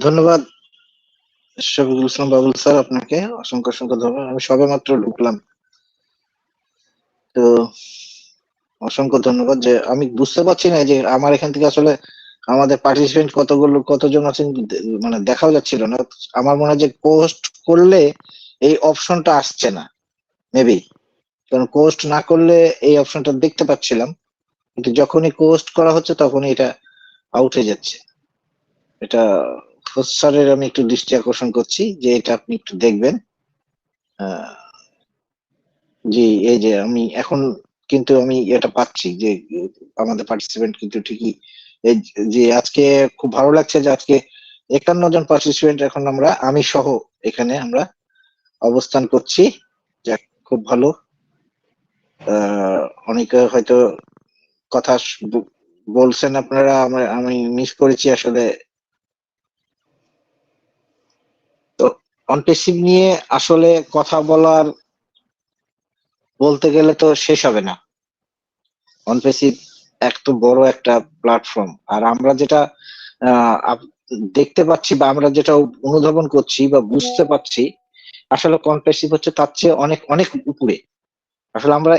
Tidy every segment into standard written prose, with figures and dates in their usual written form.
ধন্যবাদ শফিকুল ইসলাম বাবুল স্যার, আপনাকে অসংখ্য অসংখ্য ধন্যবাদ। আমি সবেমাত্র ঢুকলাম, তো অসংখ্য ধন্যবাদ। যে আমি বুঝতে পারছি না যে আমার এখান থেকে আসলে আমাদের পার্টিসিপেন্ট কতজন আছেন মানে দেখাও যাচ্ছিল না। আমার মনে হয় যে পোস্ট করলে এই অপশনটা আসছে না মেবি, কারণ পোস্ট না করলে এই অপশনটা দেখতে পাচ্ছিলাম, কিন্তু যখনই পোস্ট করা হচ্ছে তখনই এটা আউট হয়ে যাচ্ছে। এটা হোস্ট স্যারের আমি একটু দৃষ্টি আকর্ষণ করছি যে এটা আপনি একটু দেখবেন। আহ, জি, এই যে আমি এখন কিন্তু আমি এটা পাচ্ছি যে আমাদের পার্টিসিপেন্ট কিন্তু ঠিকই এই যে আজকে খুব ভালো লাগছে যে আজকে 51 জন পার্টিসিপেন্ট এখন আমি সহ এখানে আমরা অবস্থান করছি। যাক, খুব ভালো। অনেকে হয়তো কথা বলছেন আপনারা, আমি মিস করেছি আসলে। তো অনপেসিভ নিয়ে আসলে কথা বলতে গেলে তো শেষ হবে না। অনপেসিভ এত বড় একটা প্ল্যাটফর্ম, আর আমরা যেটা দেখতে পাচ্ছি বা আমরা যেটা অনুধাবন করছি বা বুঝতে পারছি, আসলে কনপেসিভ হচ্ছে তার চেয়ে অনেক অনেক উপরে। আসলে আমরা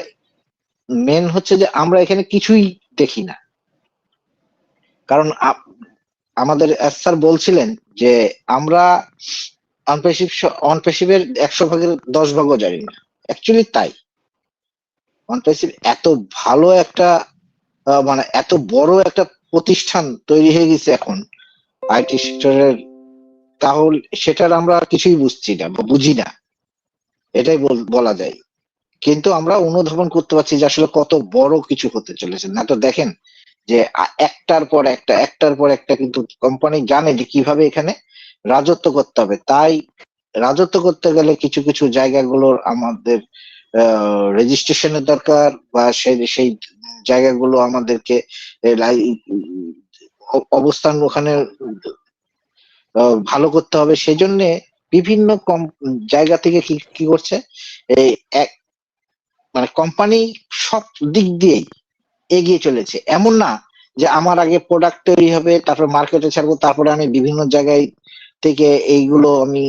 মেন হচ্ছে যে আমরা এখানে কিছুই দেখি না, কারণ আমাদের স্যার বলছিলেন যে আমরা অনপেসিভ অনপেসিভের 100 ভাগের 10 ভাগও জানি না। অ্যাকচুয়ালি তাই। অনপেসিভ এত ভালো একটা মানে এত বড় একটা প্রতিষ্ঠান তৈরি হয়ে গেছে এখন আইটি সেক্টরের, তাহলে সেটার আমরা কিছুই বুঝছি না বা বুঝি না, এটাই বলা যায়। কিন্তু আমরা অনুধাবন করতে পারছি যে আসলে কত বড় কিছু হতে চলেছে। না তো দেখেন যে একটার পর একটা কিন্তু কোম্পানি জানে যে কিভাবে এখানে রাজত্ব করতে হবে। তাই রাজত্ব করতে গেলে কিছু কিছু জায়গাগুলোর আমাদের রেজিস্ট্রেশনের দরকার, বা সেই জায়গাগুলো আমাদেরকে অবস্থান ওখানে ভালো করতে হবে। সেই জন্য বিভিন্ন জায়গা থেকে কি কি করছে, এই এক মানে কোম্পানি সব দিক দিয়েই এগিয়ে চলেছে। এমন না যে আমার আগে প্রোডাক্ট তৈরি হবে, তারপর মার্কেটে ছাড়বো, তারপরে আমি বিভিন্ন জায়গায় থেকে এইগুলো আমি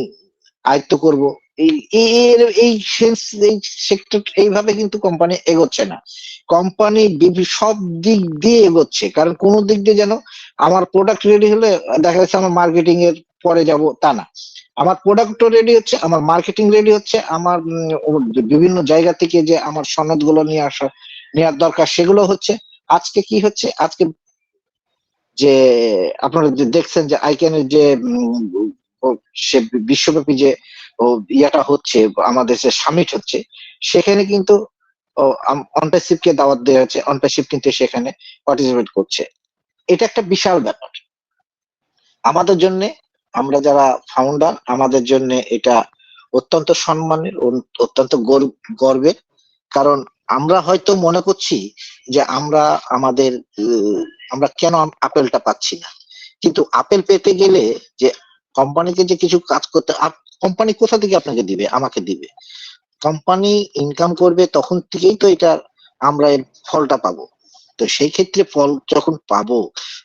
আয়ত্ত করব। এই এর এই সেন্স এই সেক্টর এইভাবে কিন্তু কোম্পানি এগোচ্ছে না। কোম্পানি সব দিক দিয়ে এগোচ্ছে, কারণ কোন দিক দিয়ে যেন আমার প্রোডাক্ট রেডি হলে দেখা যাচ্ছে আমার মার্কেটিং এর পরে যাব, তা না। আমার প্রোডাক্টও রেডি হচ্ছে, আমার মার্কেটিং রেডি হচ্ছে, আমার বিভিন্ন জায়গা থেকে যে আমার সনদ গুলো নেওয়ার দরকার সেগুলো হচ্ছে। আজকে কি হচ্ছে, আজকে যে আপনারা যে দেখছেন যে আইক্যানের যে সে বিশ্বব্যাপী যে ইয়াটা হচ্ছে, আমাদের যে সামিট হচ্ছে, সেখানে কিন্তু অনপ্যাসিভ কে দাওয়াত দেওয়া হচ্ছে, অনপ্যাসিভ কিন্তু সেখানে পার্টিসিপেট করছে। এটা একটা বিশাল ব্যাপার আমাদের জন্য। আমরা যারা ফাউন্ডার, আমাদের জন্য এটা অত্যন্ত সম্মানের, অত্যন্ত গর্বের। কারণ আমরা হয়তো মনে করছি যে আমাদের আমরা কেন আপেলটা পাচ্ছি না, কিন্তু আপেল পেতে গেলে যে কোম্পানিকে যে কিছু কাজ করতে, কোম্পানি কোথা থেকে আপনাকে দিবে? আমাকে দিবে। কোম্পানি ইনকাম করবে, তখন থেকেই তো এটা আমরা এর ফলটা পাবো। তো সেই ক্ষেত্রে ফল যখন পাবো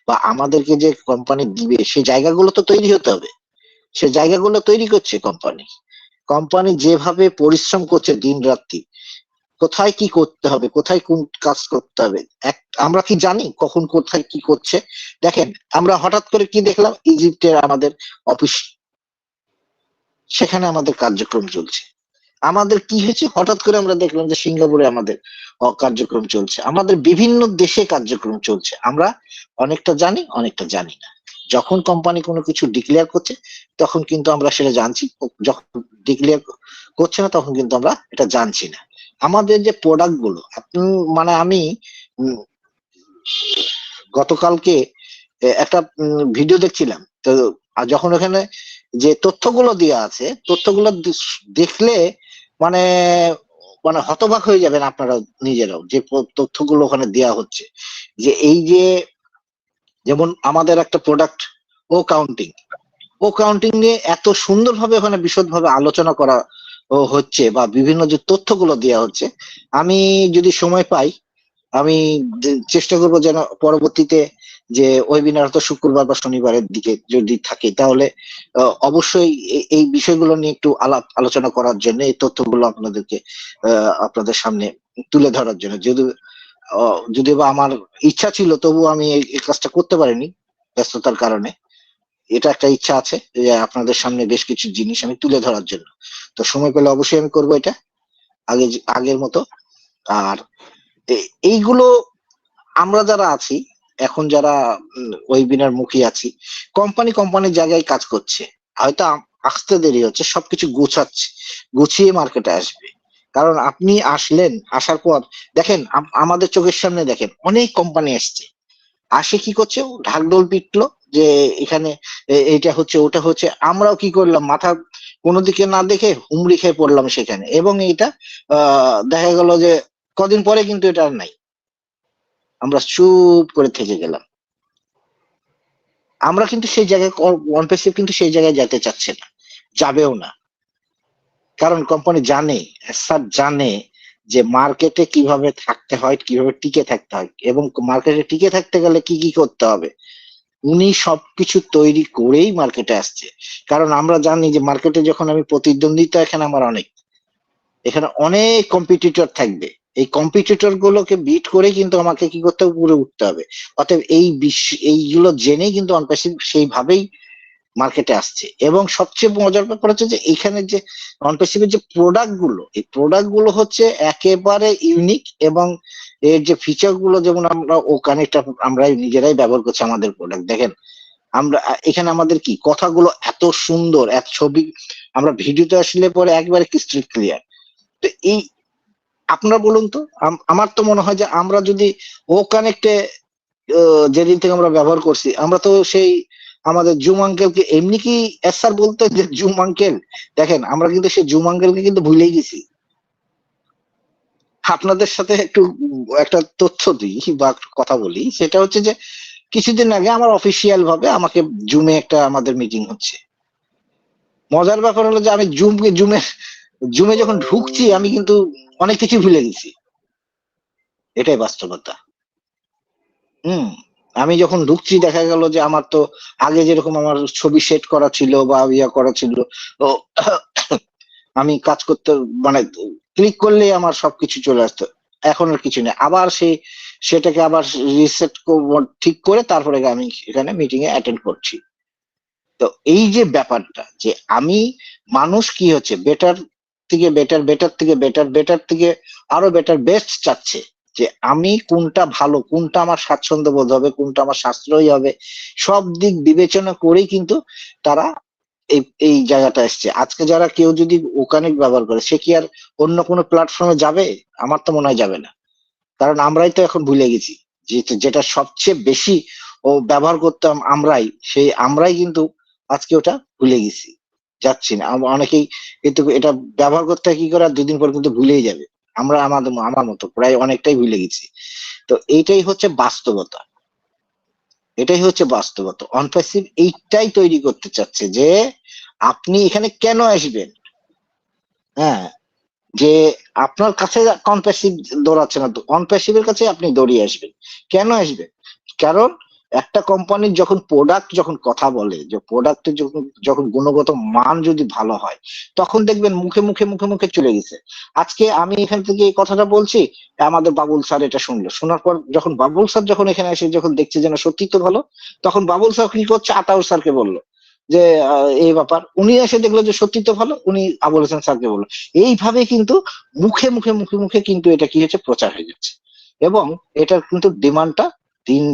বা আমাদেরকে যে কোম্পানি দিবে, সেই জায়গাগুলো তো তৈরি হতে হবে। সে জায়গাগুলো তৈরি করছে কোম্পানি। কোম্পানি যেভাবে পরিশ্রম করছে দিন রাত্রি, কোথায় কি করতে হবে, কোথায় কোন কাজ করতে হবে, আমরা কি জানি কখন কোথায় কি করছে? দেখেন, আমরা হঠাৎ করে কি দেখলাম, ইজিপ্টের আমাদের অফিস, সেখানে আমাদের কার্যক্রম চলছে। আমাদের কি হয়েছে, হঠাৎ করে আমরা দেখলাম যে সিঙ্গাপুরে আমাদের কার্যক্রম চলছে। আমাদের বিভিন্ন দেশে কার্যক্রম চলছে। আমরা অনেকটা জানি, অনেকটা জানি না। যখন কোম্পানি কোনো কিছু ডিক্লেয়ার করছে, তখন কিন্তু আমরা সেটা জানছি। যখন ডিক্লেয়ার করছে না, তখন কিন্তু আমরা এটা জানছি না। আমাদের যে প্রোডাক্ট গুলো, মানে আমি গতকালকে একটা ভিডিও দেখছিলাম, তো যখন ওখানে যে তথ্যগুলো দেওয়া আছে, তথ্যগুলো দেখলে মানে মানে হতবাক হয়ে যাবেন আপনারা নিজেরাও, যে তথ্যগুলো ওখানে দেওয়া হচ্ছে। যে এই যে যেমন আমাদের একটা প্রোডাক্ট ও কাউন্টিং নিয়ে এত সুন্দরভাবে ওখানে বিশদভাবে আলোচনা করা হচ্ছে, বা বিভিন্ন যে তথ্যগুলো দেওয়া হচ্ছে, আমি যদি সময় পাই, আমি চেষ্টা করবো যেন পরবর্তীতে যে ওয়েবিনার তো শুক্রবার বা শনিবারের দিকে যদি থাকে, তাহলে অবশ্যই এই বিষয়গুলো নিয়ে একটু আলোচনা করার জন্য, এই তথ্যগুলো আপনাদের সামনে তুলে ধরার জন্য। যদিও বা আমার ইচ্ছা ছিল, তবু আমি এই কাজটা করতে পারিনি ব্যস্ততার কারণে। এটা একটা ইচ্ছা আছে যে আপনাদের সামনে বেশ কিছু জিনিস আমি তুলে ধরার জন্য। তো সময় পেলে অবশ্যই আমি করবো এটা আগের মতো। আর এইগুলো আমরা যারা আছি এখন, যারা ওয়েবিনার মুখী আছি, কোম্পানির জায়গায় কাজ করছে, হয়তো আসতে দেরি হচ্ছে, সবকিছু গুছিয়ে মার্কেটে আসবে। কারণ আপনি আসার পর দেখেন, আমাদের চোখের সামনে দেখেন অনেক কোম্পানি আসছে, আসে কি করছে, ঢাকঢোল পিটলো যে এখানে এইটা হচ্ছে ওটা হচ্ছে, আমরাও কি করলাম, মাথা কোনো দিকে না দেখে হুমড়ি খেয়ে পড়লাম সেখানে, এবং এইটা দেখা গেল যে কদিন পরে কিন্তু এটা আর নাই, আমরা চুপ করে থেকে গেলাম। আমরা কিন্তু সেই জায়গায়, ওয়ানপেসিভ কিন্তু সেই জায়গায় যেতে চাচ্ছে না, যাবেও না। কারণ কোম্পানি জানে, স্যার জানে যে মার্কেটে কিভাবে থাকতে হয়, কিভাবে টিকে থাকতে হয়, এবং মার্কেটে টিকে থাকতে গেলে কি কি করতে হবে। উনি সবকিছু তৈরি করেই মার্কেটে আসছে। কারণ আমরা জানি যে মার্কেটে যখন আমি প্রতিদ্বন্দ্বিতা, এখানে অনেক কম্পিটিটর থাকবে, এই কম্পিটিটর গুলোকে বিট করে কিন্তু আমাকে কি করতে হবে, উপরে উঠতে হবে। অতএব এইগুলো জেনেই কিন্তু অনপ্যাসিভ সেইভাবেই মার্কেটে আসছে। এবং সবচেয়ে মজার ব্যাপার হচ্ছে যে এখানে যে ননপ্যাসিভের যে এই প্রোডাক্ট গুলো হচ্ছে একেবারে ইউনিক, এবং এর যে ফিচার গুলো, যেমন আমরা আমরা নিজেরাই ব্যবহার করছি আমাদের প্রোডাক্ট। দেখেন আমরা এখানে আমাদের কি কথাগুলো এত সুন্দর, এত ছবি, আমরা ভিডিওতে আসলে পরে একবারে ক্রিস্টাল ক্লিয়ার। তো এই আপনারা বলুন তো, আমার তো মনে হয় যে আমরা যদি ও কানেক্টে যেদিন থেকে আমরা ব্যবহার করছি, আমরা তো সেই আমাদের জুম আঙ্কেলকে এমনি কি স্যার বলতে যে জুম আঙ্কেল, দেখেন আমরা কিন্তু সেই জুম আঙ্কেলকে কিন্তু ভুলেই গেছি। আপনাদের সাথে একটা তথ্য দিই বা কথা বলি, সেটা হচ্ছে যে কিছুদিন আগে আমার অফিসিয়াল ভাবে আমাকে জুমে আমাদের মিটিং হচ্ছে। মজার ব্যাপার হলো যে আমি জুমে যখন ঢুকছি, আমি কিন্তু অনেক কিছু ভুলে গেছি। এটাই বাস্তবতা। হুম। আমি যখন ঢুকছি, দেখা গেল যে আমার তো আগে যেরকম আমার ছবি সেট করা ছিল বা ইয়া করা ছিল, তো আমি কাজ করতে, মানে ক্লিক করলেই আমার সবকিছু চলে আসতো। এখন আর কিছু নেই, আবার সেটাকে আবার রিসেট ঠিক করে তারপরে আমি এখানে মিটিং এ অ্যাটেন্ড করছি। তো এই যে ব্যাপারটা, যে আমি, মানুষ কি হচ্ছে, বেটার থেকে বেটার, বেটার থেকে বেটার, বেটার থেকে আরো বেটার, বেস্ট চাচ্ছে, যে আমি কোনটা ভালো, কোনটা আমার স্বাচ্ছন্দ্য বোধ হবে, কোনটা আমার সাশ্রয়ী হবে, সব দিক বিবেচনা করেই কিন্তু তারা এই জায়গাটা এসছে। আজকে যারা কেউ যদি ওখানে ব্যবহার করে, সে কি আর অন্য কোনো প্ল্যাটফর্মে যাবে? আমার তো মনে হয় যাবে না। কারণ আমরাই তো এখন ভুলে গেছি যেটা সবচেয়ে বেশি ও ব্যবহার করতাম আমরাই কিন্তু আজকে ওটা ভুলে গেছি, যাচ্ছি না। অনেকেই কিন্তু এটা ব্যবহার করতে কি করে, আর দুদিন পর কিন্তু ভুলেই যাবে। আমার মতো প্রায় অনেকটাই ভুলে গেছি। তো এটাই হচ্ছে বাস্তবতা। অনপ্যাসিভ এইটাই তৈরি করতে চাচ্ছে যে আপনি এখানে কেন আসবেন, হ্যাঁ, যে আপনার কাছে কনপ্যাসিভ দৌড়াচ্ছে না, অনপ্যাসিভের কাছে আপনি দৌড়িয়ে আসবেন। কেন আসবেন? কারণ একটা কোম্পানির যখন কথা বলে, যে প্রোডাক্টের যখন গুণগত মান যদি ভালো হয়, তখন দেখবেন মুখে চলে গেছে। আজকে আমি এখান থেকে এই কথাটা বলছি, আমাদের বাবুল স্যার এটা শোনার পর, যখন বাবুল স্যার যখন এখানে এসে যখন দেখছে যেন সত্যি তো ভালো, তখন বাবুল স্যার কি করছে, আতাউর স্যারকে বললো যে এই ব্যাপার, উনি এসে দেখলো যে সত্যি তো ভালো, উনি আবুল হাসান স্যারকে বললো। এইভাবে কিন্তু মুখে কিন্তু এটা কি হচ্ছে, প্রচার হয়ে যাচ্ছে, এবং এটার কিন্তু ডিমান্ডটা দিন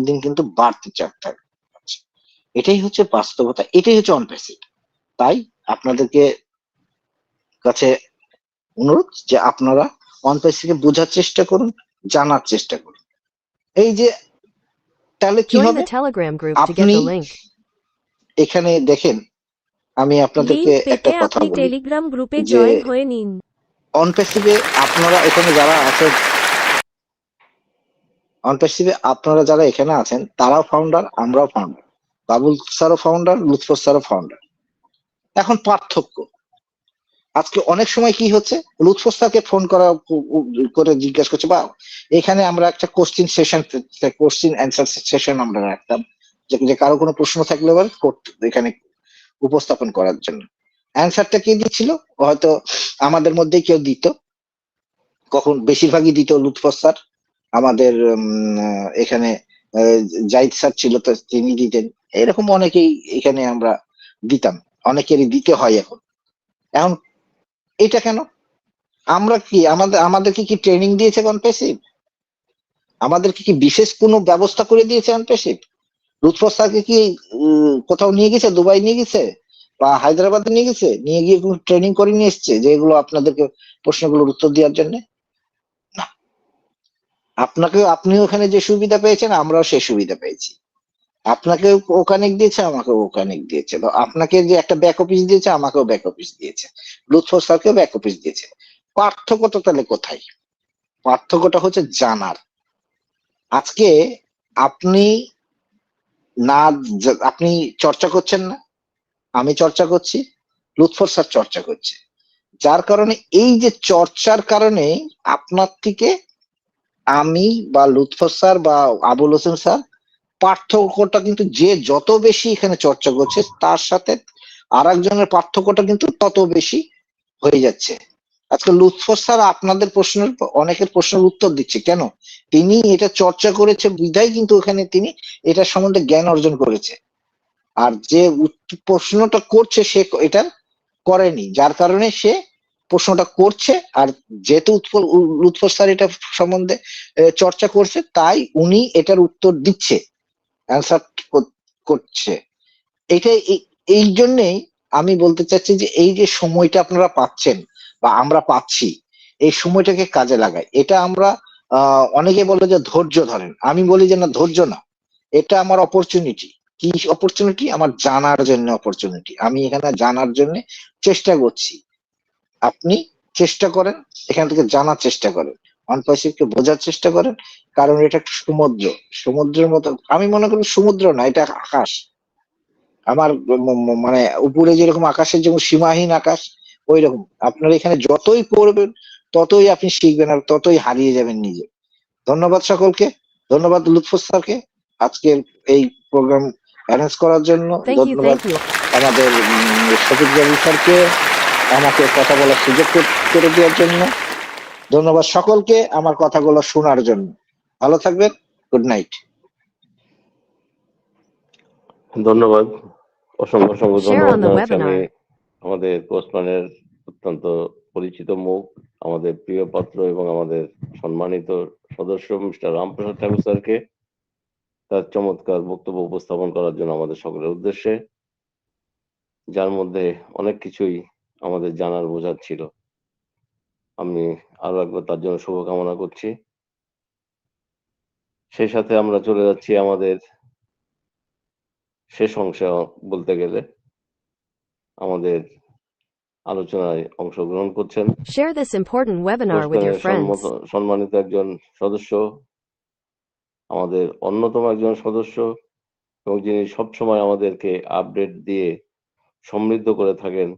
দিন কিন্তু বাড়তে থাকছে। এটাই হচ্ছে বাস্তবতা, এটাই হচ্ছে অনপ্যাসিভ। তাই আপনাদেরকে কাছে অনুরোধ যে আপনারা অনপ্যাসিভকে বোঝার চেষ্টা করুন, জানার চেষ্টা করুন। এই যে তাহলে কি Join হবে, the Telegram group to get আপনি the link. এখানে দেখেন, আমি আপনাদেরকে লিংক একটা পেতে কথা আপনি বলি টেলিগ্রাম গ্রুপে যে জয়েন হয়ে নিন। আপনারা যারা এখানে আছেন, তারাও ফাউন্ডার, আমরাও ফাউন্ডার, বাবুল স্যারও ফাউন্ডার, লুৎফর স্যারও ফাউন্ডার। এখন পার্থক্য, আজকে অনেক সময় কি হচ্ছে, লুৎফর স্যারকে ফোন করে জিজ্ঞাসা করছে, বা এখানে আমরা একটা কোশ্চিন অ্যান্সার সেশন আমরা রাখতাম, যে কারো কোনো প্রশ্ন থাকলে এখানে উপস্থাপন করার জন্য। অ্যান্সারটা কে দিচ্ছিল? হয়তো আমাদের মধ্যে কেউ দিত, কখন বেশিরভাগই দিত লুৎফর স্যার। আমাদের এখানে জাহিদ স্যার ছিল, তো তিনি দিতেন। এরকম অনেকেই এখানে আমরা দিতাম, অনেকেরই দিতে হয় এখন। এখন এটা কেন? আমরা কি আমাদেরকে কি ট্রেনিং দিয়েছে কনপেসিভ? আমাদেরকে কি বিশেষ কোনো ব্যবস্থা করে দিয়েছে কনপেসিভ? লুৎফর স্যারকে কি কোথাও নিয়ে গেছে, দুবাই নিয়ে গেছে বা হায়দ্রাবাদে নিয়ে গেছে, নিয়ে গিয়ে কোনো ট্রেনিং করে নিয়ে এসছে যে এগুলো আপনাদেরকে প্রশ্নগুলোর উত্তর দেওয়ার জন্য? না। আপনিও ওখানে যে সুবিধা পেয়েছেন, আমরাও সেই সুবিধা পেয়েছি। আপনাকে ওখানে দিয়েছে, আমাকেও ওখানে দিয়েছে। বা আপনাকে যে একটা ব্যাক অফিস দিয়েছে, আমাকেও ব্যাক অফিস দিয়েছে, লুৎফর স্যারকেও ব্যাক অফিস দিয়েছে। পার্থক্যটা তাহলে কোথায়? পার্থক্যটা হচ্ছে জানার। আজকে আপনি না আপনি চর্চা করছেন না, আমি চর্চা করছি, লুৎফর স্যার চর্চা করছে। যার কারণে এই যে চর্চার কারণে আপনার থেকে আমি বা লুৎফর স্যার বা আবুল হোসেন স্যার, পার্থক্যটা কিন্তু যে যত বেশি এখানে চর্চা করছে, তার সাথে আর একজনের পার্থক্যটা কিন্তু তত বেশি হয়ে যাচ্ছে। আজকে লুৎফর স্যার আপনাদের প্রশ্নের, অনেকের প্রশ্নের উত্তর দিচ্ছে কেন? তিনি এটা চর্চা করেছে বিধায় কিন্তু ওখানে তিনি এটা সম্বন্ধে জ্ঞান অর্জন করেছে। আর যে প্রশ্নটা করছে সে এটা করেনি, যার কারণে সে প্রশ্নটা করছে। আর যেহেতু লুৎফর স্যার এটা সম্বন্ধে চর্চা করছে, তাই উনি এটার উত্তর দিচ্ছে, অ্যান্সার করছে। এটা এই জন্যেই আমি বলতে চাচ্ছি যে এই যে সময়টা আপনারা পাচ্ছেন বা আমরা পাচ্ছি, এই সময়টাকে কাজে লাগাই। এটা আমরা অনেকে বলে যে ধৈর্য ধরেন, আমি বলি যে না, ধৈর্য না, এটা আমার অপরচুনিটি। কি অপরচুনিটি? আমার জানার জন্য অপরচুনিটি। আমি এখানে জানার জন্য চেষ্টা করছি। আপনি চেষ্টা করেন, এখান থেকে জানার চেষ্টা করেন, অনপাইসিভকে বোঝার চেষ্টা করেন। কারণ এটা একটা সমুদ্র, সমুদ্রের মতো আমি মনে করি সমুদ্র না, এটা আকাশ। আমার মানে উপরে যেরকম আকাশের যেমন সীমাহীন আকাশ, ওই রকম আপনার এখানে যতই পড়বেন ততই আপনি শিখবেন আর ততই হারিয়ে যাবেন নিজে। ধন্যবাদ সকলকে, ধন্যবাদ লুৎফর স্যারকে আজকের এই প্রোগ্রাম অ্যারেঞ্জ করার জন্য। Thank you, ধন্যবাদ thank you. আমাদের শফিক জামিল স্যারকে আমাকে কথা বলার সুযোগ করে দেওয়ার জন্য। ধন্যবাদ সকলকে আমার কথাগুলো শোনার জন্য। ভালো থাকবেন, গুড নাইট। ধন্যবাদ, অসংখ্য অসংখ্য Share ধন্যবাদ on the জানাচ্ছি আমি webinar. আমাদের পোস্টম্যানের অত্যন্ত পরিচিত মুখ, আমাদের প্রিয় পাত্র এবং আমাদের সম্মানিত সদস্য মিস্টার রামপ্রসাদ ঠাকুর স্যারকে তার চমৎকার বক্তব্য উপস্থাপন করার জন্য আমাদের সকলের উদ্দেশ্যে, যার মধ্যে অনেক কিছুই আমাদের জানার বোঝার ছিল। আমি আরো একবার তার জন্য শুভকামনা করছি। সেই সাথে আমরা চলে যাচ্ছি আমাদের শেষ অংশে বলতে গেলে। আমাদের আলোচনায় অংশগ্রহণ করছেন Share this important webinar with your পোস্টম্যানের friends. সম্মানিত একজন সদস্য, আমাদের অন্যতম একজন সদস্য, এবং যিনি সবসময় আমাদেরকে আপডেট দিয়ে সমৃদ্ধ করে থাকেন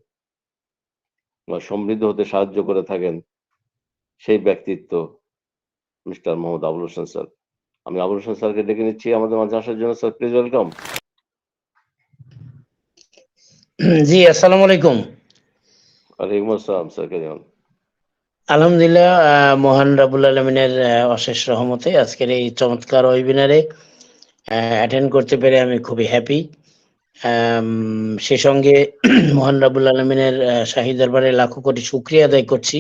বা সমৃদ্ধ হতে সাহায্য করে থাকেন, সেই ব্যক্তিত্ব মিস্টার মোহাম্মদ আবুল হোসেন স্যার। আমি আবুল হোসেন স্যারকে ডেকে নিচ্ছি আমাদের মাঝে আসার জন্য। Sir, please welcome. জি, আসসালামু আলাইকুম। ওয়ালাইকুম আসসালাম স্যার, কেমন? আলহামদুলিল্লাহ, মহান রাব্বুল আলামিনের অশেষ রহমতে আজকের এই চমৎকার ওয়েবিনারে অ্যাটেন্ড করতে পেরে আমি খুবই হ্যাপি। সে সঙ্গে মহান রাব্বুল আলামিনের শাহী দরবারে লাখো কোটি শুকরিয়া আদায় করছি,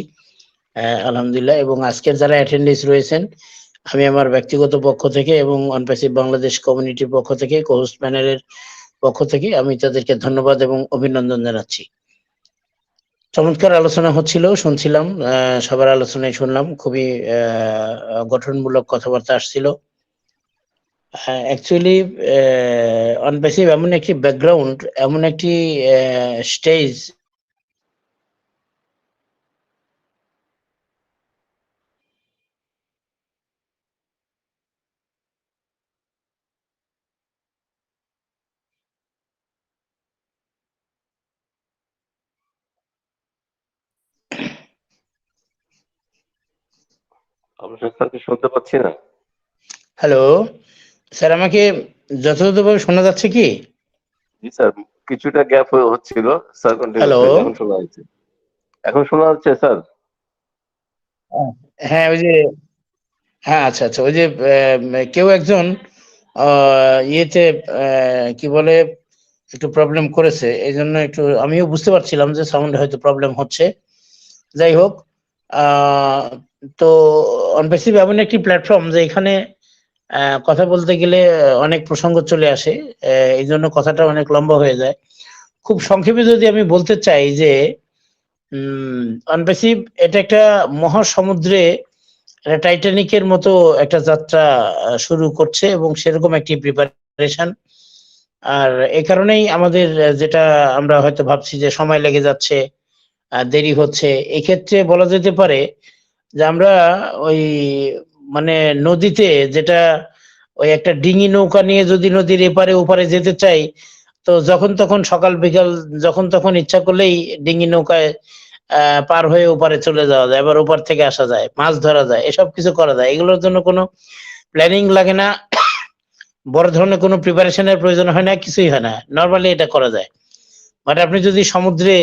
আলহামদুলিল্লাহ। এবং আজকের যারা অ্যাটেন্ডেন্স রয়েছেন, আমি আমার ব্যক্তিগত পক্ষ থেকে এবং অনপ্যাসিভ বাংলাদেশ কমিউনিটির পক্ষ থেকে, কোহোস্ট প্যানেলের পক্ষ থেকে আমি তাদেরকে ধন্যবাদ এবং অভিনন্দন জানাচ্ছি। চমৎকার আলোচনা হচ্ছিল, শুনছিলাম, সবার আলোচনায় শুনলাম, খুবই গঠনমূলক কথাবার্তা আসছিল। অ্যাকচুয়ালি অনপ্যাসিভ এমন একটি ব্যাকগ্রাউন্ড, এমন একটি স্টেজ, আপনার স্যারকে শুনতে পাচ্ছি না। হ্যালো, স্যার আমাকে যথাযথভাবে শোনা যাচ্ছে কি? জি স্যার, কিছুটা গ্যাপ হচ্ছিল। Sir continue hello. করেন, এখন শোনা যাচ্ছে। এখন শোনা যাচ্ছে স্যার। হ্যাঁ, ওই যে হ্যাঁ, আচ্ছা আচ্ছা, ওই যে কেউ একজন ইয়েতে কি বলে একটু প্রবলেম করেছে, এই জন্য একটু আমিও বুঝতে পারছিলাম যে সাউন্ড হয়তো প্রবলেম হচ্ছে। যাই হোক, আহ, তো অনপেসিভ এমন একটি প্ল্যাটফর্ম যে এখানে কথা বলতে গেলে অনেক প্রসঙ্গ চলে আসে, এই জন্য কথাটা অনেক লম্বা হয়ে যায়। খুব সংক্ষেপে যদি আমি বলতে চাই যে অনপেসিভ এটা একটা মহাসমুদ্রে টাইটানিকের মতো একটা যাত্রা শুরু করছে এবং সেরকম একটি প্রিপারেশন। আর এই কারণেই আমাদের যেটা আমরা হয়তো ভাবছি যে সময় লেগে যাচ্ছে, দেরি হচ্ছে, এক্ষেত্রে বলা যেতে পারে যে আমরা ওই মানে নদীতে যেটা ওই একটা ডিঙি নৌকা নিয়ে যদি নদীর এপারে ওপারে যেতে চাই, তো যখন তখন সকাল বিকাল যখন তখন ইচ্ছা করলেই ডিঙি নৌকায় পার হয়ে ওপারে চলে যাওয়া যায়, আবার ওপার থেকে আসা যায়, মাছ ধরা যায়, এসব কিছু করা যায়। এগুলোর জন্য কোনো প্ল্যানিং লাগে না, বড় ধরনের কোনো প্রিপারেশনের প্রয়োজন হয় না, কিছুই হয় না, নর্মালি এটা করা যায়। বাট আপনি যদি সমুদ্রে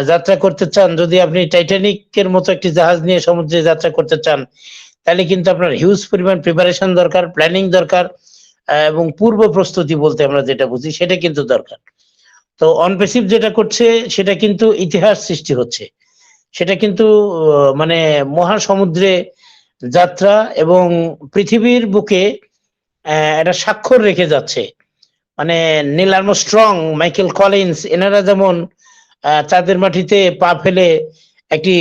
যাত্রা করতে চান, যদি আপনি টাইটানিকের মতো একটি জাহাজ নিয়ে সমুদ্রে যাত্রা করতে চান, তাহলে কিন্তু আপনার হিউজ পরিমাণ প্রিপারেশন দরকার, প্ল্যানিং দরকার, এবং পূর্ব প্রস্তুতি বলতে আমরা যেটা বুঝি সেটা কিন্তু দরকার। তো অনপেসিভ যেটা করছে সেটা কিন্তু ইতিহাস সৃষ্টি হচ্ছে, সেটা কিন্তু মানে মহাসমুদ্রে যাত্রা এবং পৃথিবীর বুকে একটা স্বাক্ষর রেখে যাচ্ছে। মানে নীল আর্মস্ট্রং, মাইকেল কলিন্স, এনারা যেমন চাঁদের মাটিতে পা ফেলে একটি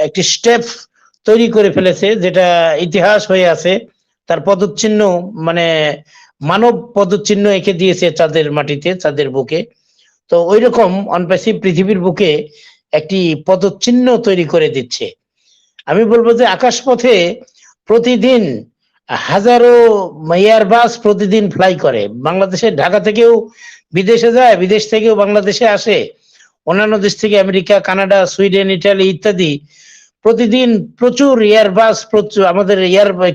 একটি স্টেপ তৈরি করে ফেলেছে যেটা ইতিহাস হয়ে আছে, তার পদচিহ্ন, মানে মানব পদচিহ্ন এঁকে দিয়েছে চাঁদের মাটিতে, চাঁদের বুকে। তো ওই রকম অনপেসিভ পৃথিবীর বুকে একটি পদচিহ্ন তৈরি করে দিচ্ছে। আমি বলবো যে আকাশপথে প্রতিদিন হাজারো এয়ারবাস প্রতিদিন ফ্লাই করে, বাংলাদেশের ঢাকা থেকেও বিদেশে যায়, বিদেশ থেকেও বাংলাদেশে আসে, অন্যান্য দেশ থেকে আমেরিকা, কানাডা, সুইডেন, ইটালি ইত্যাদি প্রতিদিন প্রচুর এয়ারবাস, প্রচুর আমাদের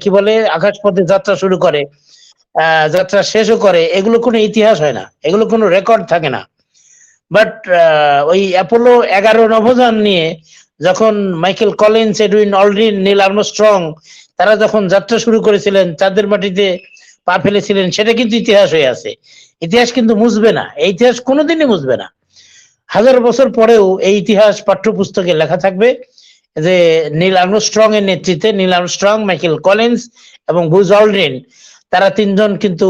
কি বলে আকাশপথে যাত্রা শুরু করে, যাত্রা শেষও করে। এগুলো কোনো ইতিহাস হয় না, এগুলো কোনো রেকর্ড থাকে না। বাট ওই অ্যাপোলো 11 নভোযান নিয়ে যখন Michael Collins, Edwin Aldrin, Neil Armstrong তারা যখন যাত্রা শুরু করেছিলেন, চাঁদের মাটিতে পা ফেলেছিলেন, সেটা কিন্তু ইতিহাস হয়ে আছে। ইতিহাস কিন্তু মুছবে না, এই ইতিহাস কোনোদিনই মুছবে না। হাজার বছর পরেও এই ইতিহাস পাঠ্যপুস্তকে লেখা থাকবে যে নীল আর্মস্ট্রং এর নেতৃত্বে, নীল আর্মস্ট্রং, মাইকেল কলিন্স এবং বুজ অলড্রিন, তারা তিনজন কিন্তু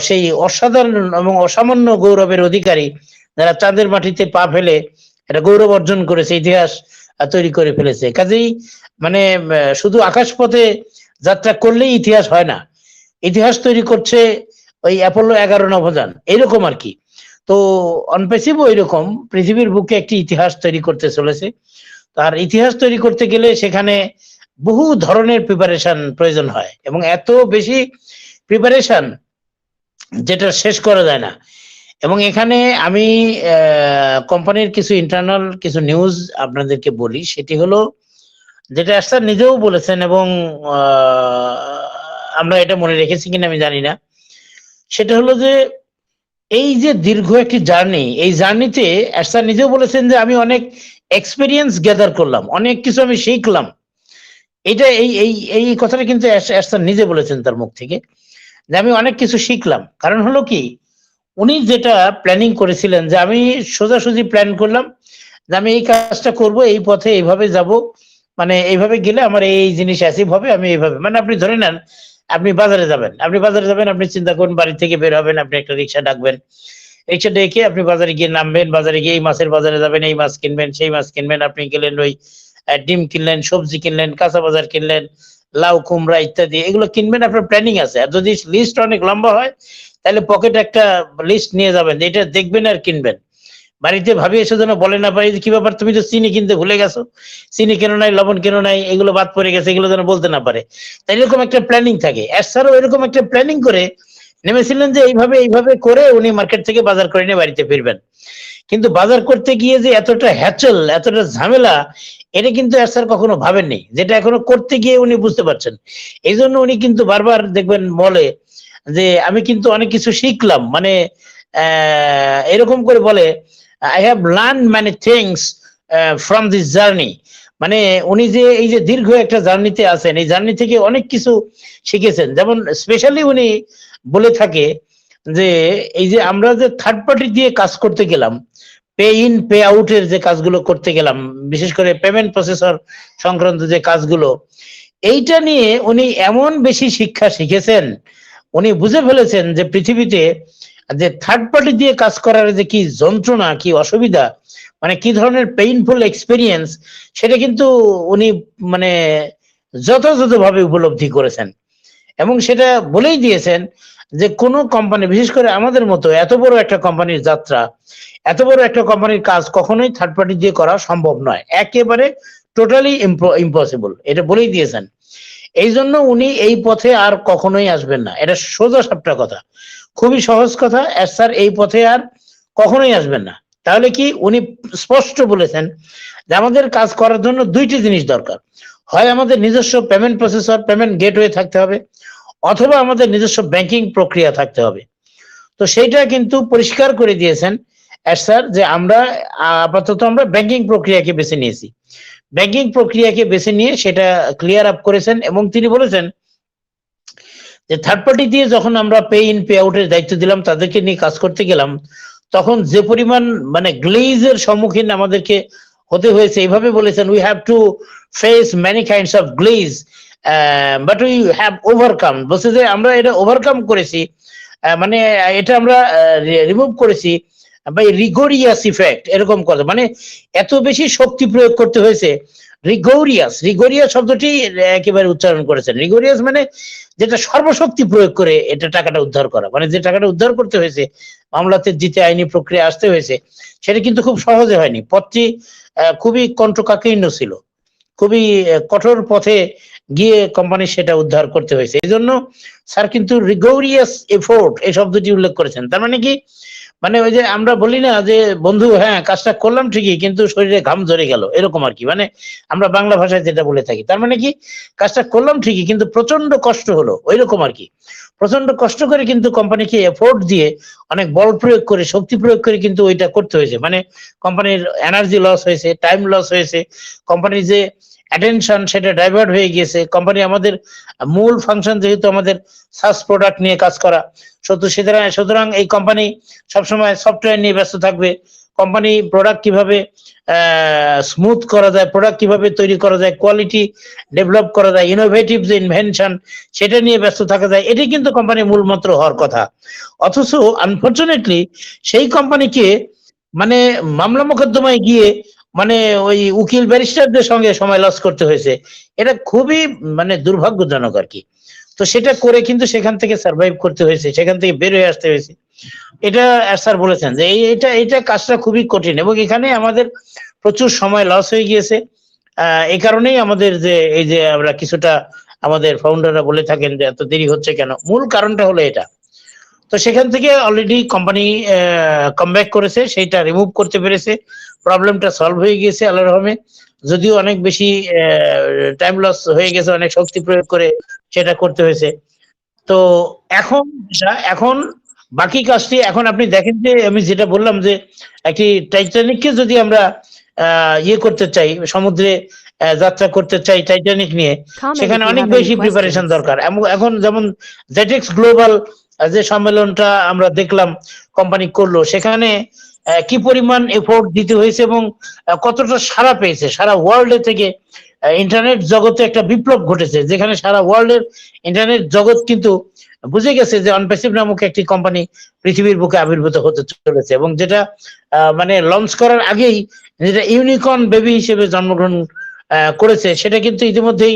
সেই অসাধারণ এবং অসামান্য গৌরবের অধিকারী, যারা চাঁদের মাটিতে পা ফেলে এটা গৌরব অর্জন করেছে, ইতিহাস তৈরি করে ফেলেছে। কাজেই মানে শুধু আকাশপথে যাত্রা করলেই ইতিহাস হয় না, ইতিহাস তৈরি করছে ওই অ্যাপোলো 11 নভোযান, এরকম আর কি। তো অনপেসিভও এরকম পৃথিবীর বুকে একটি ইতিহাস তৈরি করতে চলেছে। তার ইতিহাস তৈরি করতে গেলে সেখানে বহু ধরনের প্রিপারেশন প্রয়োজন হয় এবং এত বেশি প্রিপারেশন যেটা শেষ করা যায় না। এবং এখানে আমি কোম্পানির কিছু ইন্টারনাল কিছু নিউজ আপনাদেরকে বলি, সেটি হলো যেটা স্যার নিজেও বলেছেন এবং আমরা এটা মনে রেখেছি কিনা আমি জানি না, সেটা হলো যে এই যে দীর্ঘ একটি জার্নি, এই জার্নিতে স্যার নিজেও বলেছেন যে আমি অনেক এক্সপিরিয়েন্স গ্যাদার করলাম, অনেক কিছু আমি শিখলাম। এটা এই এই এই কথাটা কিন্তু স্যার নিজে বলেছেন তার মুখ থেকে যে আমি অনেক কিছু শিখলাম। কারণ হলো কি, উনি যেটা প্ল্যানিং করেছিলেন যে আমি সোজাসুজি প্ল্যান করলাম যে আমি এই কাজটা করব, এই পথে এইভাবে যাব, মানে এইভাবে গেলে আমার এই জিনিস অ্যাচিভ হবে, আমি এইভাবে, মানে আপনি ধরে নেন আপনি বাজারে যাবেন, আপনি চিন্তা করুন বাড়ি থেকে বের হবেন, আপনি একটা রিক্সা ডাকবেন, রিক্সা ডেকে আপনি বাজারে গিয়ে নামবেন, বাজারে গিয়ে এই মাছের বাজারে যাবেন, এই মাছ কিনবেন, সেই মাছ কিনবেন, আপনি গেলেন ওই ডিম কিনলেন, সবজি কিনলেন, কাঁচা বাজার কিনলেন, লাউ কুমড়া ইত্যাদি এগুলো কিনবেন, আপনার প্ল্যানিং আছে। আর যদি লিস্ট অনেক লম্বা হয় তাহলে পকেটে একটা লিস্ট নিয়ে যাবেন, এটা দেখবেন আর কিনবেন। বাড়িতে ভাবি এসে যেন বলে না পারি কি ব্যাপার তুমি তো চিনি কিনতে ভুলে গেছো, চিনি কেন নাই, লবণ কেন নাই, এগুলো বাদ পড়ে গেছে, এগুলো যেন বলতে না পারে। তাই এরকম একটা প্ল্যানিং থাকে। এছাড়াও এরকম একটা প্ল্যানিং করে নেমেছিলেন যে এইভাবে এইভাবে করে উনি মার্কেট থেকে বাজার করে নিয়ে বাড়িতে ফিরবেন। কিন্তু বাজার করতে গিয়ে যে এতটা হ্যাচল, এতটা ঝামেলা, এটা কিন্তু স্যার কখনো ভাবেননি, যেটা এখনো করতে গিয়ে উনি বুঝতে পারছেন। এই জন্য উনি কিন্তু বারবার দেখবেন বলে যে আমি কিন্তু অনেক কিছু শিখলাম, মানে এরকম করে বলে I have learn many things from this journey. মানে উনি যে এই যে দীর্ঘ একটা জার্নিতে আছেন, এই জার্নি থেকে অনেক কিছু শিখেছেন। যেমন স্পেশালি উনি বলে থাকে যে এই যে আমরা যে থার্ড পার্টি দিয়ে কাজ করতে গেলাম, পে ইন পে আউটের যে কাজগুলো করতে গেলাম, বিশেষ করে পেমেন্ট প্রসেসর সংক্রান্ত যে কাজগুলো, এইটা নিয়ে উনি এমন বেশি শিক্ষা শিখেছেন, উনি বুঝে ফেলেছেন যে পৃথিবীতে যে থার্ড পার্টি দিয়ে কাজ করার যে কি যন্ত্রণা, কি অসুবিধা, মানে কি ধরনের পেইনফুল এক্সপিরিয়েন্স, সেটা কিন্তু উনি মানে যথাযথভাবে উপলব্ধি করেছেন। এবং সেটা বলেই দিয়েছেন যে কোনো কোম্পানি, বিশেষ করে আমাদের মতো এত বড় একটা কোম্পানির যাত্রা, এত বড় একটা কোম্পানির কাজ কখনোই থার্ড পার্টি দিয়ে করা সম্ভব নয়, একেবারে টোটালি ইম্পসিবল, এটা বলেই দিয়েছেন। এই জন্য উনি এই পথে আর কখনোই আসবেন না, এটা সোজা সাপটা কথা, খুবই সহজ কথা। স্যার এই পথে আর কখনোই আসবেন না। তাহলে কি উনি স্পষ্ট বলেছেন যে আমাদের কাজ করার জন্য দুইটি জিনিস দরকার, হয় আমাদের নিজস্ব পেমেন্ট প্রসেসর, পেমেন্ট গেটওয়ে থাকতে হবে, অথবা আমাদের নিজস্ব ব্যাংকিং প্রক্রিয়া থাকতে হবে। তো সেইটা কিন্তু পরিষ্কার করে দিয়েছেন স্যার যে আমরা আপাতত আমরা ব্যাংকিং প্রক্রিয়াকে বেছে নিয়েছি। ব্যাংকিং প্রক্রিয়াকে বেছে নিয়ে সেটা ক্লিয়ার আপ করেছেন এবং তিনি বলেছেন যে থার্ড পার্টি দিয়ে যখন আমরা পে ইন পে আউটের দায়িত্ব দিলাম, তাদেরকে নিয়ে কাজ করতে গেলাম, তখন যে পরিমাণ মানে গ্লেজের সম্মুখীন আমাদেরকে হতে হয়েছে, এইভাবে বলেছেন we have to face many kinds of glaze but we have overcome. বলছে যে আমরা এটা ওভারকাম করেছি, মানে এটা আমরা রিমুভ করেছি বাই রিগোরিয়াস ইফেক্ট, এরকম কথা, মানে এত বেশি শক্তি প্রয়োগ করতে হয়েছে। রিগোরিয়াস, রিগোরিয়াস শব্দটি একেবারে উচ্চারণ করেছেন। রিগোরিয়াস মানে যেটা সর্বশক্তি প্রয়োগ করে এটা টাকাটা উদ্ধার করা, মানে যে টাকাটা উদ্ধার করতে হয়েছে, মামলাতে জিতে আইনি প্রক্রিয়া আসতে হয়েছে, সেটা কিন্তু খুব সহজে হয়নি। পথটি খুবই কণ্টকাকীর্ণ ছিল, খুবই কঠোর পথে গিয়ে কোম্পানি সেটা উদ্ধার করতে হয়েছে। এই জন্য স্যার কিন্তু রিগোরিয়াস এফোর্ট এই শব্দটি উল্লেখ করেছেন। তার মানে কি, মানে ওই যে আমরা বলি না যে বন্ধু হ্যাঁ কাজটা করলাম ঠিকই কিন্তু শরীরে ঘাম ঝরে গেল, এরকম আর কি, মানে আমরা বাংলা ভাষায় যেটা বলে থাকি। তার মানে কি, কাজটা করলাম ঠিকই কিন্তু প্রচন্ড কষ্ট হলো, ওই রকম আর কি। প্রচন্ড কষ্ট করে কিন্তু কোম্পানিকে এফোর্ট দিয়ে অনেক বল প্রয়োগ করে, শক্তি প্রয়োগ করে কিন্তু ওইটা করতে হয়েছে। মানে কোম্পানির এনার্জি লস হয়েছে, টাইম লস হয়েছে, কোম্পানির যে অ্যাটেনশন সেটা ডাইভার্ট হয়ে গিয়েছে। কোম্পানি আমাদের মূল ফাংশন যেহেতু আমাদের সাস প্রোডাক্ট নিয়ে কাজ করা, সুতরাং এই কোম্পানি সবসময় সফটওয়্যার নিয়ে ব্যস্ত থাকবে। কোম্পানি প্রোডাক্ট কিভাবে স্মুথ করা যায়, প্রোডাক্ট কিভাবে তৈরি করা যায়, কোয়ালিটি ডেভেলপ করা যায়, ইনোভেটিভ যে ইনভেনশন সেটা নিয়ে ব্যস্ত থাকা যায়, এটি কিন্তু কোম্পানির মূল মন্ত্র হওয়ার কথা। অথচ আনফরচুনেটলি সেই কোম্পানিকে মানে মামলা মোকদ্দমায় গিয়ে মানে ওই উকিল ব্যারিস্টারদের সঙ্গে সময় লস করতে হয়েছে। এটা খুবই মানে দুর্ভাগ্যজনক আর কি। তো সেটা করে কিন্তু সেখান থেকে সার্ভাইভ করতে হয়েছে, সেখান থেকে বের হয়ে আসতে হয়েছে। এটা স্যার বলেছেন যে এটা কাজটা খুবই কঠিন এবং এখানে আমাদের প্রচুর সময় লস হয়ে গিয়েছে। এই কারণেই আমাদের যে এই যে আমরা কিছুটা আমাদের ফাউন্ডাররা বলে থাকেন যে এত দেরি হচ্ছে কেন, মূল কারণটা হলো এটা। তো সেখান থেকে অলরেডি কোম্পানি কামব্যাক করেছে, সেইটা রিমুভ করতে পেরেছে, প্রবলেমটা সলভ হয়ে গিয়েছে আল্লাহর রহমে। যদিও অনেক বেশি টাইম লস হয়ে গেছে, অনেক শক্তি প্রয়োগ করে সেটা করতে হয়েছে। তো এখন বাকি কাজটি, এখন আপনি দেখেন যে আমি যেটা বললাম যে একটি টাইটানিককে যদি আমরা ইয়ে করতে চাই, সমুদ্রে যাত্রা করতে চাই টাইটানিক নিয়ে, Comment সেখানে if you অনেক have any বেশি প্রিপারেশন questions. দরকার। এখন যেমন জেটেক্স গ্লোবাল যে সম্মেলনটা আমরা দেখলাম কোম্পানি করলো, সেখানে কি পরিমাণ এফোর্ট দিতে হয়েছে এবং কতটা সাড়া পেয়েছে সারা ওয়ার্ল্ডে থেকে। ইন্টারনেট জগতে একটা বিপ্লব ঘটেছে, যেখানে সারা ওয়ার্ল্ডের ইন্টারনেট জগৎ কিন্তু বুঝে গেছে যে অনপ্যাসিভ নামক একটি কোম্পানি পৃথিবীর বুকে আবির্ভূত হতে চলেছে, এবং যেটা মানে লঞ্চ করার আগেই যেটা ইউনিকর্ন বেবি হিসেবে জন্মগ্রহণ করেছে, সেটা কিন্তু ইতিমধ্যেই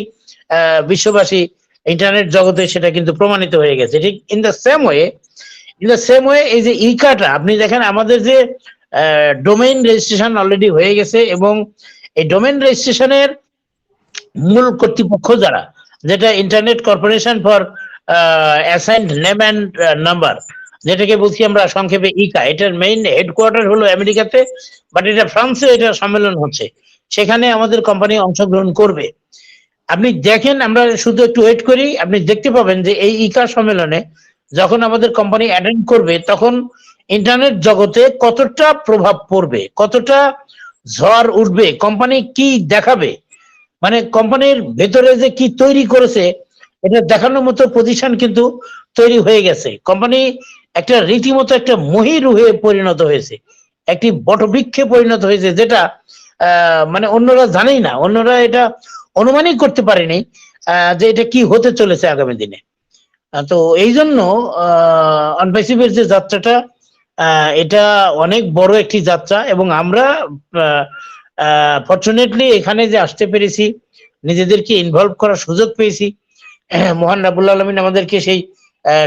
বিশ্ববাসী ইন্টারনেট জগতে সেটা কিন্তু প্রমাণিত হয়ে গেছে। ঠিক ইন দ্য সেম ওয়ে এই যে ইকাটা আপনি দেখেন, আমাদের যে ডোমেইন রেজিস্ট্রেশন অলরেডি হয়ে গেছে, এবং এই ডোমেইন রেজিস্ট্রেশনের মূল কর্তৃপক্ষ যারা, যেটা internet corporation for assigned name and number, যেটাকে বলছি আমরা সংক্ষেপে ইকা। এটার মেইন হেডকোয়ার্টার হলো আমেরিকাতে, বাট এটা ফ্রান্সে এটা সম্মেলন হচ্ছে, সেখানে আমাদের কোম্পানি অংশগ্রহণ করবে। আপনি দেখেন, আমরা শুধু একটু ওয়েট করি, আপনি দেখতে পাবেন যে এই ইকা সম্মেলনে যখন আমাদের কোম্পানি অ্যাটেন্ড করবে, তখন ইন্টারনেট জগতে কতটা প্রভাব পড়বে, কতটা ঝড় উঠবে, কোম্পানি কি দেখাবে, মানে কোম্পানির ভেতরে যে কি তৈরি করেছে এটা দেখানোর মতো পজিশন কিন্তু তৈরি হয়ে গেছে। কোম্পানি একটা রীতিমতো একটা মহিরুহে পরিণত হয়েছে, একটি বটবৃক্ষে পরিণত হয়েছে, যেটা মানে অন্যরা জানেই না, অন্যরা এটা অনুমানই করতে পারেনি যে এটা কি হতে চলেছে আগামী দিনে। তো এই জন্য অনপ্যাসিভের যে যাত্রাটা, এটা অনেক বড় একটি যাত্রা, এবং আমরা ফরচুনেটলি এখানে যে আসতে পেরেছি, নিজেদেরকে ইনভলভ করার সুযোগ পেয়েছি, মহান রাব্বুল আলামিন আমাদেরকে সেই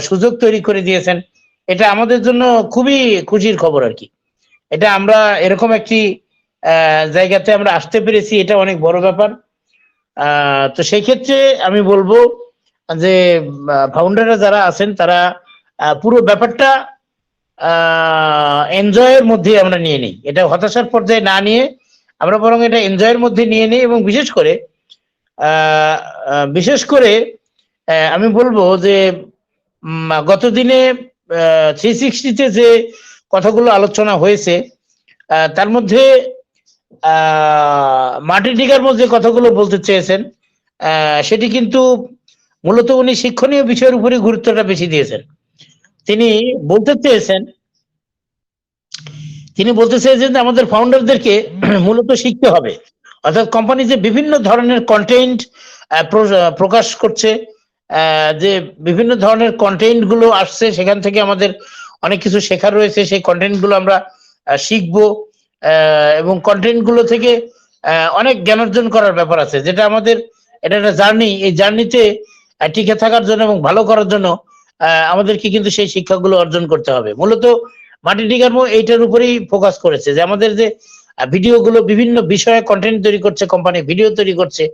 সুযোগ তৈরি করে দিয়েছেন। এটা আমাদের জন্য খুবই খুশির খবর আর কি। এটা আমরা এরকম একটি জায়গাতে আমরা আসতে পেরেছি, এটা অনেক বড় ব্যাপার। তো সেই ক্ষেত্রে আমি বলবো যে ফাউন্ডাররা যারা আছেন তারা পুরো ব্যাপারটা এনজয়ের মধ্যে আমরা নিয়ে নিই, এটা হতাশার পর্যায়ে না নিয়ে আমরা বরং এটা এনজয়ের মধ্যে নিয়ে নিই। এবং বিশেষ করে আমি বলবো যে গত দিনে 360-তে যে কথাগুলো আলোচনা হয়েছে, তার মধ্যে মার্টিন ডিগারমো যে কথাগুলো বলতে চেয়েছেন, সেটি কিন্তু মূলত উনি শিক্ষণীয় বিষয়ের উপরে গুরুত্বটা বেশি দিয়েছেন। তিনি বলতে চেয়েছেন যে আমাদের ফাউন্ডারদেরকে মূলত শিখতে হবে, অর্থাৎ কোম্পানি যে বিভিন্ন ধরনের কন্টেন্ট প্রকাশ করছে, যে বিভিন্ন ধরনের কন্টেন্ট গুলো আসছে, সেখান থেকে আমাদের অনেক কিছু শেখার রয়েছে, সেই কন্টেন্ট গুলো আমরা শিখবো, এবং কন্টেন্ট গুলো থেকে অনেক জ্ঞান অর্জন করার ব্যাপার আছে, যেটা আমাদের এটা একটা জার্নি। এই জার্নিতে টিকে থাকার জন্য এবং ভালো করার জন্য আমাদেরকে কিন্তু সেই শিক্ষাগুলো অর্জন করতে হবে। মূলত মার্টিন ডিগারমো এইটার উপরেই ফোকাস করেছে, যে আমাদের যে ভিডিও গুলো বিভিন্ন বিষয়ে কন্টেন্ট তৈরি করছে, কোম্পানি ভিডিও তৈরি করছে,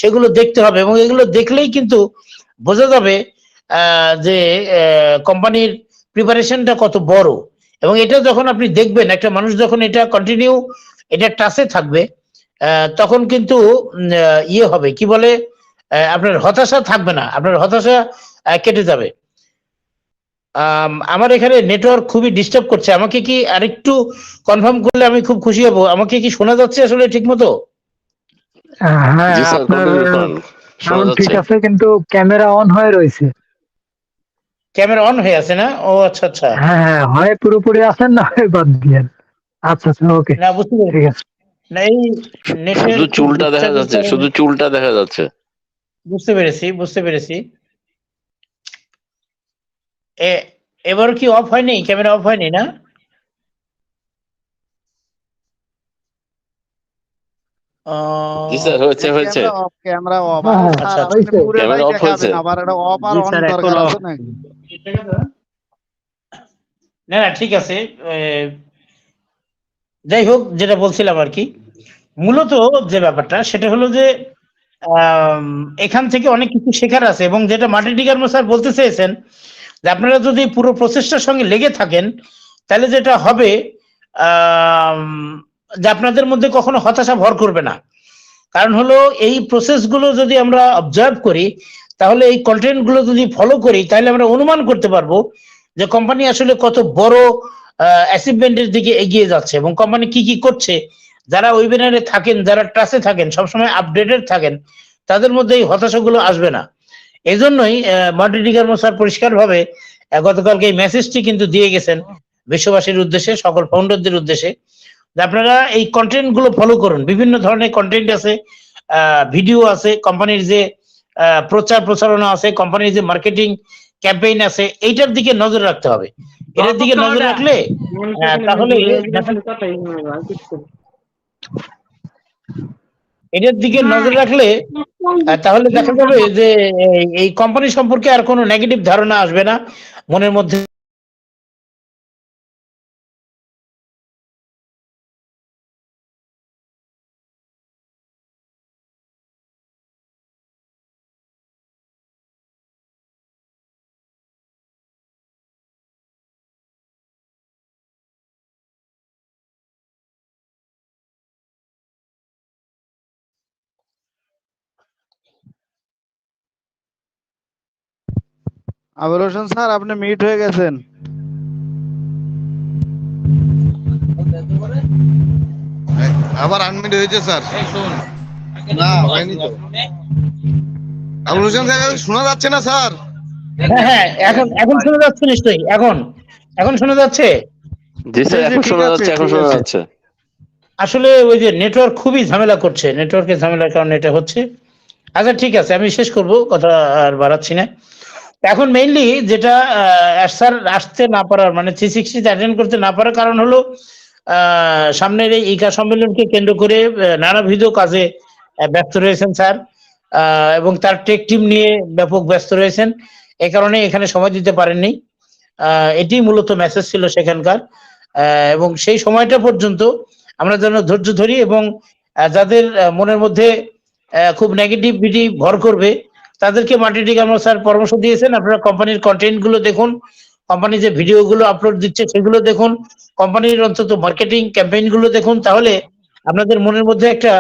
সেগুলো দেখতে হবে, এবং এগুলো দেখলেই কিন্তু বোঝা যাবে যে কোম্পানির প্রিপারেশনটা কত বড়। এবং এটা যখন আপনি দেখবেন, একটা মানুষ যখন এটা কন্টিনিউ এটা টাচে থাকবে, তখন কিন্তু ইয়ে হবে, কি বলে, আপনার হতাশা থাকবে না, আপনার হতাশা কেটে যাবে। আমার এখানে নেটওয়ার্ক খুবই ডিস্টার্ব করছে, আমাকে কি আরেকটু কনফার্ম করলে আমি খুব খুশি হব। আমাকে কি শোনা যাচ্ছে আসলে ঠিক মতো? হ্যাঁ, জি স্যার, আপনার কন্টিনিউ করেন, শোনা সাউন্ড ঠিক যাচ্ছে। আছে, কিন্তু ক্যামেরা অন হয়ে রয়েছে। ক্যামেরা অন হয়ে আছে না? ও আচ্ছা আচ্ছা। হ্যাঁ হ্যাঁ, হয় পুরোপুরি আছেন, না হয় বাদ দিয়েন। আচ্ছা আচ্ছা, ওকে, না, বুঝতে ঠিক পেরেছি। আছে। না, এই নেটের শুধু খুব চুলটা দেখা ডিস্টার্বের যাচ্ছে, কারণে। শুধু চুলটা দেখা যাচ্ছে। বুঝতে পেরেছি, বুঝতে পেরেছি। এ- এবারও কি অফ হয়নি? ক্যামেরা অফ হয়নি না? জি স্যার, হয়েছে হয়েছে। Camera off. হ্যাঁ আরে হ্যাঁ, স্যার, আচ্ছা আচ্ছা। আপনি হয়েছে। পুরোটাই ক্যামেরা অফ হয়েছে। দেখাবেন, আবার এটা অফ আর জি অন স্যার, এখন দরকার off। আছে নাকি? না না, ঠিক আছে। এ, যাই হোক, যেটা বলছিলাম আর কি, মূলত যে ব্যাপারটা সেটা হলো যে আম, এখান থেকে অনেক কিছু শেখার আছে, এবং যেটা মার্টিন ডিগারমো স্যার বলতে চেয়েছেন, যে আপনারা যদি পুরো প্রসেসটার সঙ্গে লেগে থাকেন, তাহলে যেটা হবে, আম, যে আপনাদের মধ্যে কখনো হতাশা ভর করবে না। কারণ হলো, এই প্রসেস গুলো যদি আমরা অবজার্ভ করি, তাহলে এই কন্টেন্ট গুলো যদি ফলো করি, তাহলে আমরা অনুমান করতে পারবো যে কোম্পানি আসলে কত বড় অ্যাচিভমেন্টের দিকে এগিয়ে যাচ্ছে, এবং কোম্পানি কি কি করছে। যারা ওয়েবিনারে থাকেন, যারা ট্রাসে থাকেন, সবসময় আপডেটেড থাকেন, তাদের মধ্যে এই হতাশাগুলো আসবে না। এই জন্যই মার্টিন ডিগারমো স্যার পরিষ্কারভাবে গতকালকে এই মেসেজটি কিন্তু দিয়ে গেছেন বিশ্ববাসীর উদ্দেশ্যে, সকল ফাউন্ডারদের উদ্দেশ্যে, যে আপনারা এই কন্টেন্ট গুলো ফলো করুন। বিভিন্ন ধরনের কন্টেন্ট আছে, ভিডিও আছে, কোম্পানির যে প্রচার প্রচারণা আছে, কোম্পানির যে মার্কেটিং ক্যাম্পেইন আছে, এইটার দিকে নজর রাখতে হবে। এটার দিকে নজর রাখলে তাহলে এটার দিকে নজর রাখলে তাহলে দেখা যাবে যে এই কোম্পানি সম্পর্কে আর কোনো নেগেটিভ ধারণা আসবে না মনের মধ্যে। আবুল হোসেন স্যার, আপনি মিউট হয়ে গেছেন। আবার আনমিট হয়েছে স্যার। না হয়নি তো। আবুল হোসেন স্যার শোনা যাচ্ছে না স্যার? হ্যাঁ হ্যাঁ, এখন এখন শোনা যাচ্ছে নিশ্চয়ই। এখন এখন শোনা যাচ্ছে। জি স্যার, জি, এখন ঠিক শোনা আছে, যাচ্ছে, এখন ঠিক শোনা আছে। যাচ্ছে। আসলে ওই যে নেটওয়ার্ক খুবই ঝামেলা করছে, নেটওয়ার্কের ঝামেলার কারণে এটা হচ্ছে। আচ্ছা ঠিক আছে, আমি শেষ করব, কথা আর বাড়াচ্ছি না। এখন মেইনলি যেটা স্যার আসতে না পারার, মানে 360 অ্যাটেন্ড করতে না পারার কারণ হলো সামনের এই ইকা সম্মেলনকে কেন্দ্র করে নানাবিধ কাজে ব্যস্ত রয়েছেন স্যার, এবং তার টেক টিম নিয়ে ব্যাপক ব্যস্ত রয়েছেন। এই কারণে এখানে সময় দিতে পারেননি। এটি মূলত মেসেজ ছিল সেখানকার। এবং সেই সময়টা পর্যন্ত আমরা যেন ধৈর্য ধরি, এবং যাদের মনের মধ্যে খুব নেগেটিভিটি ভর করবে তাদেরকে মার্কেটিং আমরা স্যার পরামর্শ দিয়েছেন, আপনারা কোম্পানির কন্টেন্ট গুলো দেখুন, কোম্পানি যে ভিডিও গুলো আপলোড দিচ্ছে সেগুলো দেখুন, কোম্পানির অন্তত মার্কেটিং ক্যাম্পেইন গুলো দেখুন, তাহলে আপনাদের মনের মধ্যে একটা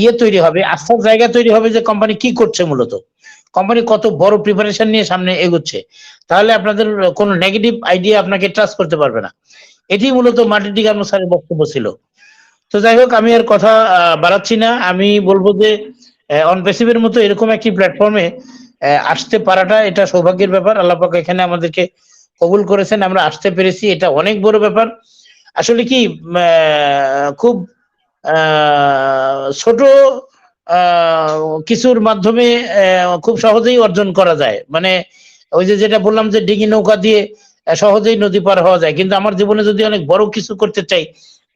ইয়ে তৈরি হবে, আস্থার জায়গা তৈরি হবে যে কোম্পানি কি করছে, মূলত কোম্পানি কত বড় প্রিপারেশন নিয়ে সামনে এগোচ্ছে। তাহলে আপনাদের কোনো নেগেটিভ আইডিয়া আপনাকে ট্রাস্ট করতে পারবে না। এটি মূলত মার্কেটিং স্যারের বক্তব্য ছিল। তো যাই হোক, আমি আর কথা বাড়াচ্ছি না। আমি বলবো যে অনপেসিভের মতো এরকম একটি প্ল্যাটফর্মে আসতে পারাটা এটা সৌভাগ্যের ব্যাপার। আল্লাহ পাক এখানে আমাদেরকে কবুল করেছেন, আমরা আসতে পেরেছি, এটা অনেক বড় ব্যাপার। আসলে কি খুব ছোট কিছুর মাধ্যমে খুব সহজেই অর্জন করা যায়। মানে ওই যে যেটা বললাম যে ডিঙি নৌকা দিয়ে সহজেই নদী পার হওয়া যায়, কিন্তু আমার জীবনে যদি অনেক বড় কিছু করতে চাই,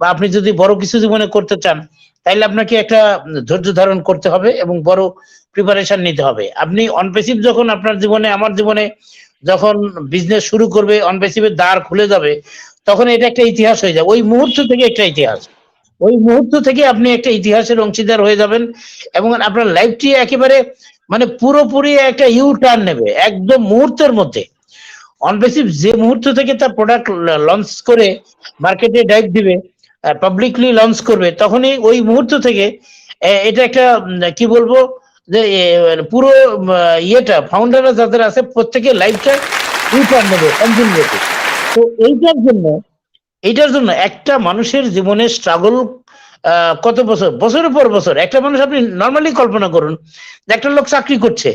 বা আপনি যদি বড় কিছু জীবনে করতে চান, তাইলে আপনাকে একটা ধৈর্য ধারণ করতে হবে এবং বড় প্রিপারেশন নিতে হবে। আপনি অনপেসিভ যখন আপনার জীবনে, আমার জীবনে যখন বিজনেস শুরু করবে, অনপেসিভের দ্বার খুলে যাবে, তখন এটা একটা ইতিহাস হয়ে যাবে। ওই মুহূর্ত থেকে একটা ইতিহাস, ওই মুহূর্ত থেকে আপনি একটা ইতিহাসের অংশীদার হয়ে যাবেন, এবং আপনার লাইফটি একেবারে মানে পুরোপুরি একটা ইউ টার্ন নেবে একদম মুহূর্তের মধ্যে। অনপেসিভ যে মুহূর্ত থেকে তার প্রোডাক্ট লঞ্চ করে মার্কেটে ডাইভ দিবে, পাবলিকলি লঞ্চ করবে, তখনই ওই মুহূর্ত থেকে এটা একটা কি বলবো যে পুরো ইয়েটা ফাউন্ডাররা যাদের আছে প্রত্যেকের লাইফটা ইউটার্ন নেবে কন্টিনিউটি। তো এইটার জন্য একটা মানুষের জীবনে স্ট্রাগল কত বছর, বছরের পর বছর। একটা মানুষ, আপনি নর্মালি কল্পনা করুন যে একটা লোক চাকরি করছে,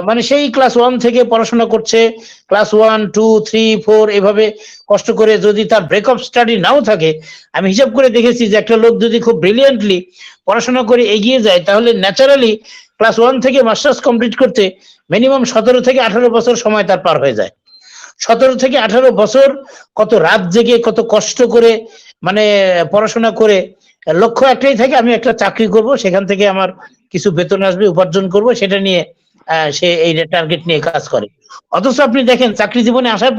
মানে সেই ক্লাস 1 থেকে পড়াশোনা করছে, ক্লাস 1, 2, 3, 4 এভাবে কষ্ট করে, যদি তার ব্রেকআপ স্টাডি নাও থাকে, আমি হিসাব করে দেখেছি যে একটা লোক যদি খুব ব্রিলিয়েন্টলি পড়াশোনা করে এগিয়ে যায়, তাহলে ন্যাচারালি ক্লাস 1 থেকে মাস্টার্স কমপ্লিট করতে মিনিমাম 17 থেকে 18 বছর সময় তার পার হয়ে যায়। 17 থেকে 18 বছর কত রাত জেগে, কত কষ্ট করে, মানে পড়াশোনা করে লক্ষ্য একটাই থাকে, আমি একটা চাকরি করব, সেখান থেকে আমার কিছু বেতন আসবে, উপার্জন করব, সেটা নিয়ে সে এই টার্গেট নিয়ে কাজ করে। অথচ আপনি দেখেন চাকরি জীবনে আসার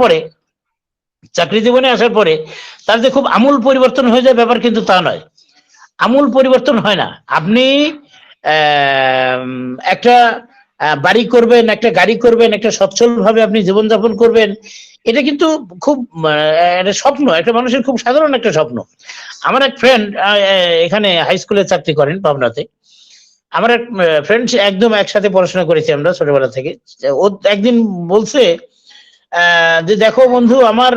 পরে তার যে খুব আমূল পরিবর্তন হয়ে যায়, ব্যাপার কিন্তু তা নয়। আমূল পরিবর্তন হয় না। আপনি একটা বাড়ি করবেন, একটা গাড়ি করবেন, একটা সচ্ছল ভাবে আপনি জীবনযাপন করবেন, এটা কিন্তু খুব একটা স্বপ্ন, একটা মানুষের খুব সাধারণ একটা স্বপ্ন। আমার এক ফ্রেন্ড এখানে হাই স্কুলে চাকরি করেন পাবনাতে। আমার এক ফ্রেন্ড, একদম একসাথে পড়াশোনা করেছি আমরা ছোটবেলা থেকে। ও একদিন বলছে যে দেখো বন্ধু, আমার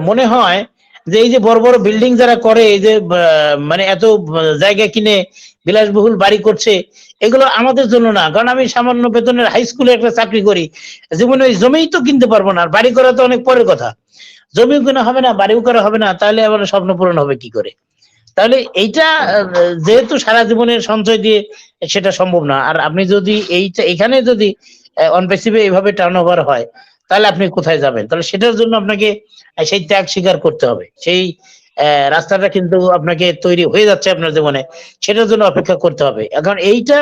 মনে হয় যে এই যে বড় বড় বিল্ডিং যারা করে, এই যে মানে এত জায়গা কিনে বিলাসবহুল বাড়ি করছে, এগুলো আমাদের জন্য না। কারণ আমি সামান্য বেতনের হাই স্কুলে একটা চাকরি করি, জীবনে ওই জমিই তো কিনতে পারবো না, আর বাড়ি করা তো অনেক পরের কথা। জমিও কেনা হবে না, বাড়িও করা হবে না, তাহলে আবার স্বপ্ন পূরণ হবে কি করে? তাহলে এইটা যেহেতু সারা জীবনের সঞ্চয় দিয়ে সেটা সম্ভব না। আর আপনি যদি এখানে যদি অনপেসিভে এইভাবে টার্ন ওভার হয়, তাহলে আপনি কোথায় যাবেন? তাহলে সেটার জন্য আপনাকে সেই ত্যাগ স্বীকার করতে হবে। সেই রাস্তাটা কিন্তু আপনাকে তৈরি হয়ে যাচ্ছে আপনার জীবনে, সেটার জন্য অপেক্ষা করতে হবে। এখন এইটা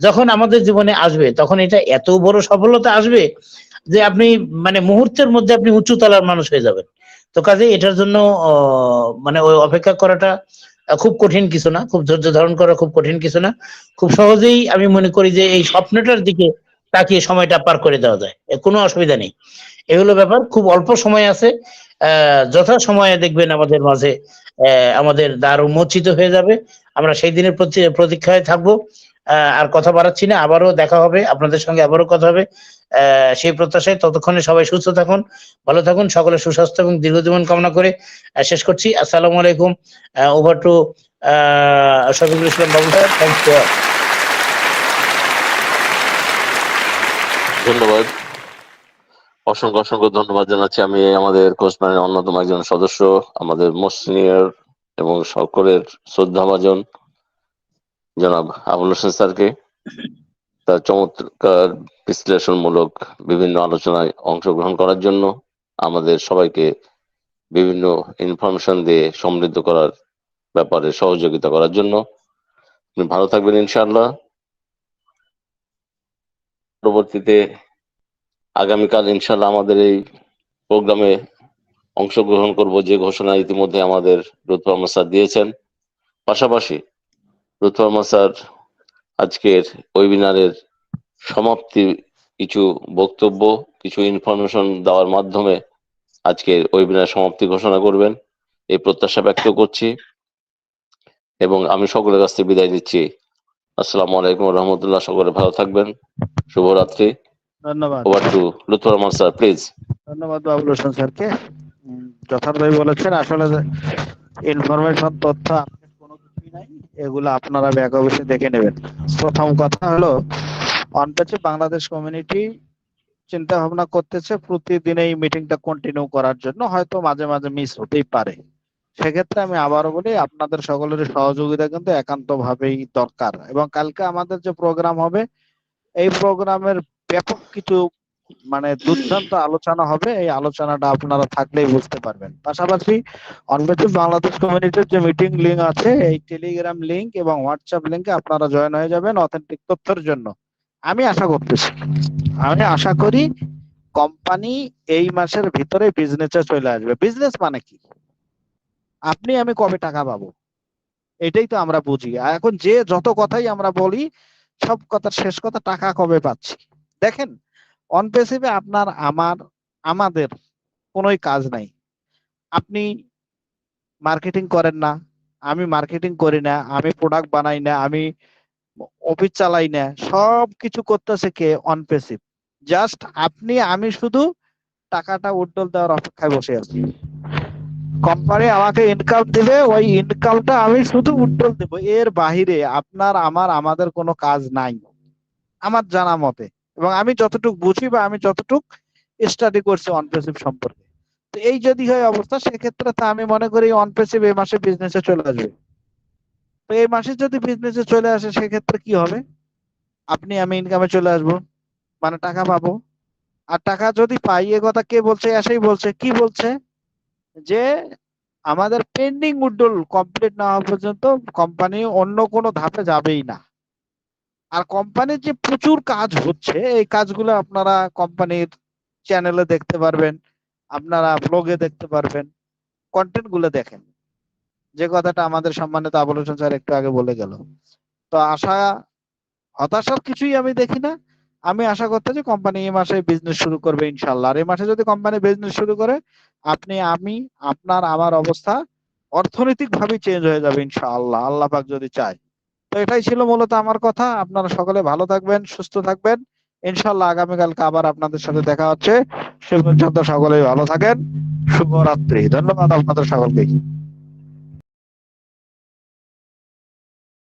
যখন আমাদের জীবনে আসবে, তখন এটা এত বড় সফলতা আসবে যে আপনি মানে মুহূর্তের মধ্যে আপনি উঁচু তলার মানুষ হয়ে যাবেন। তো কাজে এটার জন্য মানে ওই অপেক্ষা করাটা খুব কঠিন কিছু না, খুব ধৈর্য ধারণ করা খুব কঠিন কিছু না। খুব সহজেই আমি মনে করি যে এই স্বপ্নটার দিকে তাকিয়ে সময়টা পার করে দেওয়া যায়, কোনো অসুবিধা নেই। এগুলো ব্যাপার, খুব অল্প সময় আছে। যথা সময়ে দেখবেন আমাদের মাঝে আমাদের দ্বার উন্মোচিত হয়ে যাবে। আমরা সেই দিনের প্রতীক্ষায় থাকবো। আর কথা বাড়াচ্ছি না, আবারও দেখা হবে আপনাদের সঙ্গে, আবারও কথা হবে সেই প্রত্যাশায়। ততক্ষণে সবাই সুস্থ থাকুন, ভালো থাকুন, সকলের সুস্বাস্থ্য এবং দীর্ঘজীবন কামনা করে শেষ করছি। আসসালামু আলাইকুম। Over two Shafiqul Islam Babu sir, thank you. ধন্যবাদ, অসংখ্য অসংখ্য ধন্যবাদ জানাচ্ছি আমি আমাদের কোচ প্যানেলের অন্যতম একজন সদস্য, আমাদের মোস্ট সিনিয়র এবং সকলের শ্রদ্ধাভাজন জনাব আবুল হোসেন স্যারকে, তার চমৎকার বিশ্লেষণমূলক বিভিন্ন আলোচনায় অংশগ্রহণ করার জন্য, আমাদের সবাইকে বিভিন্ন ইনফরমেশন দিয়ে সমৃদ্ধ করার ব্যাপারে সহযোগিতা করার জন্য। আপনি ভালো থাকবেন ইনশাআল্লাহ। পরবর্তীতে আগামীকাল ইনশাআল্লাহ আমাদের এই প্রোগ্রামে অংশগ্রহণ করব, যে ঘোষণা ইতিমধ্যে আমাদের লুৎফর রহমান স্যার দিয়েছেন। পাশাপাশি লুৎফর রহমান স্যার আজকের ওয়েবিনারের সমাপ্তি কিছু বক্তব্য, কিছু ইনফরমেশন দেওয়ার মাধ্যমে আজকের ওয়েবিনার সমাপ্তি ঘোষণা করবেন, এই প্রত্যাশা ব্যক্ত করছি এবং আমি সকলের কাছ থেকে বিদায় নিচ্ছি। আসসালামু আলাইকুম রহমতুল্লাহ। সকলে ভালো থাকবেন, শুভরাত্রি। ধন্যবাদ। Over to Lutfur Rahman sir, please. ধন্যবাদ বাবুল হোসেন স্যারকে। যথার্থই বলেছেন। আসলে ইনফরমেশন, তথ্য আপডেট কোনো কিছুই নাই, এগুলো আপনারা ব্যাক অফিসে দেখে নেবেন। প্রথম কথা হলো, অনপেজে বাংলাদেশ কমিউনিটি চিন্তা ভাবনা করতেছে প্রতিদিন এই মিটিংটা কন্টিনিউ করার জন্য, হয়তো মাঝে মাঝে মিস হতেই পারে। সেক্ষেত্রে আমি আবারও বলি, আপনাদের সকলের সহযোগিতা কিন্তু একান্ত ভাবেই দরকার। এবং কালকে আমাদের যে প্রোগ্রাম হবে, এই প্রোগ্রামের ব্যাপক কিছু মানে দুর্দান্ত আলোচনা হবে। এই আলোচনাটা আপনারা থাকলেই বুঝতে পারবেন। পাশাপাশি অনপেজ বাংলাদেশ কমিউনিটির যে মিটিং লিংক আছে, এই টেলিগ্রাম লিংক এবং হোয়াটসঅ্যাপ লিংকে আপনারা জয়েন হয়ে যাবেন অথেন্টিক তথ্যের জন্য। আমি আশা করি কোম্পানি এই মাসের ভিতরে বিজনেসে চলে আসবে। বিজনেস মানে কি? আপনি আমি কবে টাকা পাবো, এটাই তো আমরা বুঝি। আর এখন যে যত কথাই আমরা বলি, সব কথার শেষ কথা টাকা কবে পাচ্ছি। দেখেন, অনপেসিভে আপনার আমাদের কোনোই কাজ নাই। আপনি মার্কেটিং করেন না, আমি মার্কেটিং করি না, আমি প্রোডাক্ট বানাই না, আমি অফিস চালাই না, সব কিছু করতেছে কে? অনপেসিভ। জাস্ট আপনি আমি শুধু টাকাটা উড্ডল দেওয়ার অপেক্ষায় বসে আছি। কোম্পানি আমাকে ইনকাম দিবে, ওই ইনকামটা আমি শুধু উড্ডল দেবো। এর বাহিরে আপনার আমাদের কোনো কাজ নাই আমার জানা মতে, এবং আমি যতটুকু বুঝি বা আমি যতটুকু স্টাডি করছি অনপেসিভ সম্পর্কে। তো এই যদি হয় অবস্থা, সেক্ষেত্রে তো আমি মনে করি অনপেসিভ এই মাসে বিজনেসে চলে আসবে। তো এই মাসে যদি বিজনেসে চলে আসে, সেক্ষেত্রে কি হবে? আপনি আমি ইনকামে চলে আসবো, মানে টাকা পাবো। আর টাকা যদি পাই, এ কথা কে বলছে? এসেই বলছে। কি বলছে? যে আমাদের পেন্ডিং উইথড্রল কমপ্লিট না হওয়া পর্যন্ত কোম্পানি অন্য কোনো ধাপে যাবেই না। আর কোম্পানির যে প্রচুর কাজ হচ্ছে, এই কাজগুলো আপনারা কোম্পানির চ্যানেলে দেখতে পারবেন, আপনারা ব্লগে দেখতে পারবেন। কন্টেন্ট গুলো দেখেন, যে কথাটা আমাদের সম্মানিত আবুল হোসেন স্যার একটু আগে বলে গেল। তো হতাশার কিছুই আমি দেখি না। আমি আশা করতে যে কোম্পানি এই মাসে বিজনেস শুরু করবে ইনশাল্লাহ। আর এই মাসে যদি কোম্পানি বিজনেস শুরু করে, আপনি আমি আপনার আমার অবস্থা অর্থনৈতিক ভাবে চেঞ্জ হয়ে যাবে ইনশাআল্লাহ, আল্লাহ পাক যদি চায়। তো এটাই ছিল মূলত আমার কথা। আপনারা সকলে ভালো থাকবেন, সুস্থ থাকবেন। ইনশাআল্লাহ আগামীকালকে আবার আপনাদের সাথে দেখা হচ্ছে। সে পর্যন্ত সকলেই ভালো থাকেন। শুভরাত্রি। ধন্যবাদ আপনাদের সকলকে।